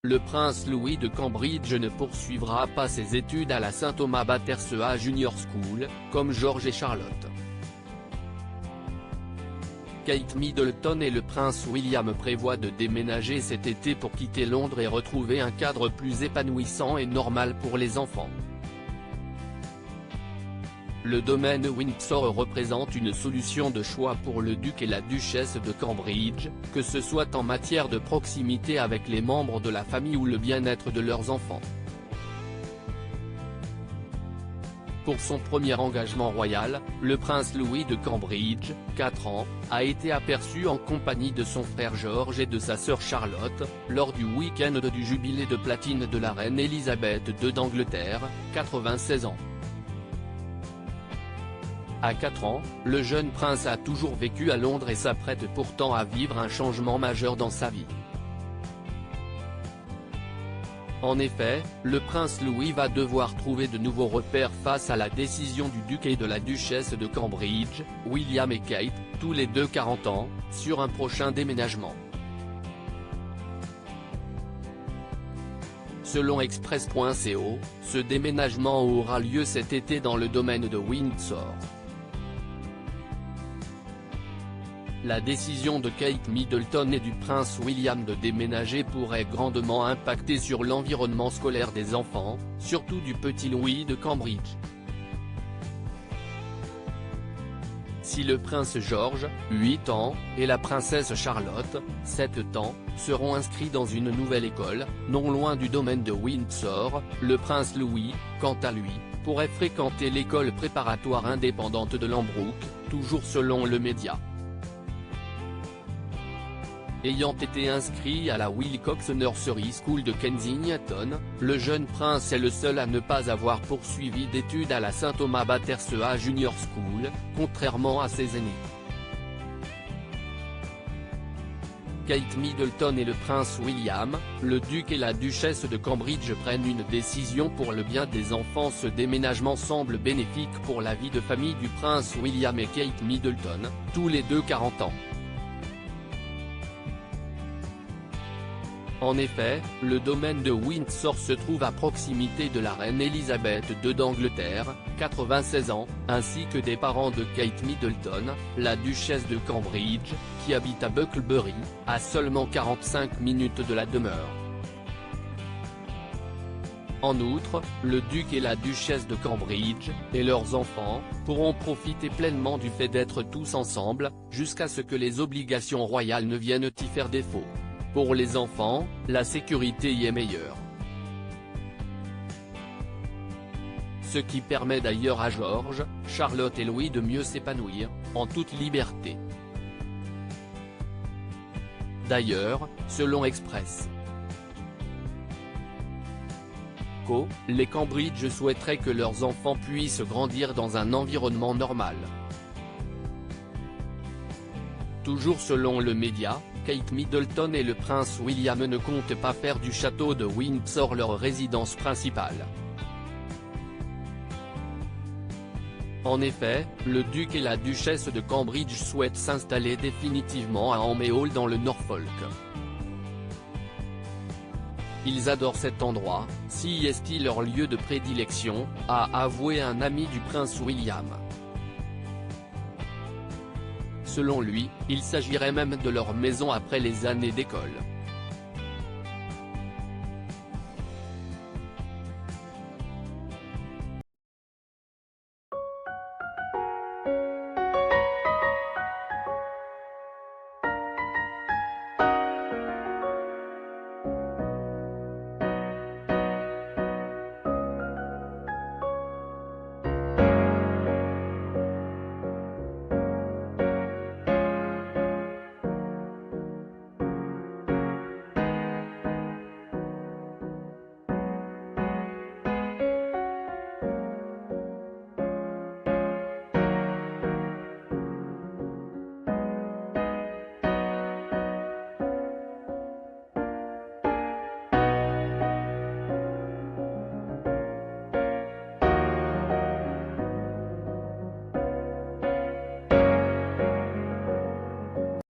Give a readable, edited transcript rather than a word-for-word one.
le prince Louis de Cambridge ne poursuivra pas ses études à la St Thomas Battersea Junior School, comme George et Charlotte. Kate Middleton et le prince William prévoient de déménager cet été pour quitter Londres et retrouver un cadre plus épanouissant et normal pour les enfants. Le domaine Windsor représente une solution de choix pour le duc et la duchesse de Cambridge, que ce soit en matière de proximité avec les membres de la famille ou le bien-être de leurs enfants. Pour son premier engagement royal, le prince Louis de Cambridge, 4 ans, a été aperçu en compagnie de son frère George et de sa sœur Charlotte, lors du week-end du jubilé de platine de la reine Elisabeth II d'Angleterre, 96 ans. À 4 ans, le jeune prince a toujours vécu à Londres et s'apprête pourtant à vivre un changement majeur dans sa vie. En effet, le prince Louis va devoir trouver de nouveaux repères face à la décision du duc et de la duchesse de Cambridge, William et Kate, tous les deux 40 ans, sur un prochain déménagement. Selon Express.co, ce déménagement aura lieu cet été dans le domaine de Windsor. La décision de Kate Middleton et du prince William de déménager pourrait grandement impacter sur l'environnement scolaire des enfants, surtout du petit Louis de Cambridge. Si le prince George, 8 ans, et la princesse Charlotte, 7 ans, seront inscrits dans une nouvelle école, non loin du domaine de Windsor, le prince Louis, quant à lui, pourrait fréquenter l'école préparatoire indépendante de Lambrouck, toujours selon le média. Ayant été inscrit à la Wilcox Nursery School de Kensington, le jeune prince est le seul à ne pas avoir poursuivi d'études à la St Thomas Battersea Junior School, contrairement à ses aînés. Kate Middleton et le prince William, le duc et la duchesse de Cambridge prennent une décision pour le bien des enfants. Ce déménagement semble bénéfique pour la vie de famille du prince William et Kate Middleton, tous les deux 40 ans. En effet, le domaine de Windsor se trouve à proximité de la reine Elisabeth II d'Angleterre, 96 ans, ainsi que des parents de Kate Middleton, la duchesse de Cambridge, qui habite à Bucklebury, à seulement 45 minutes de la demeure. En outre, le duc et la duchesse de Cambridge, et leurs enfants, pourront profiter pleinement du fait d'être tous ensemble, jusqu'à ce que les obligations royales ne viennent y faire défaut. Pour les enfants, la sécurité y est meilleure. Ce qui permet d'ailleurs à George, Charlotte et Louis de mieux s'épanouir, en toute liberté. D'ailleurs, selon Express.co, les Cambridge souhaiteraient que leurs enfants puissent grandir dans un environnement normal. Toujours selon le média, Kate Middleton et le prince William ne comptent pas faire du château de Windsor leur résidence principale. En effet, le duc et la duchesse de Cambridge souhaitent s'installer définitivement à Hamey Hall dans le Norfolk. Ils adorent cet endroit, si est-il leur lieu de prédilection, a avoué un ami du prince William. Selon lui, il s'agirait même de leur maison après les années d'école.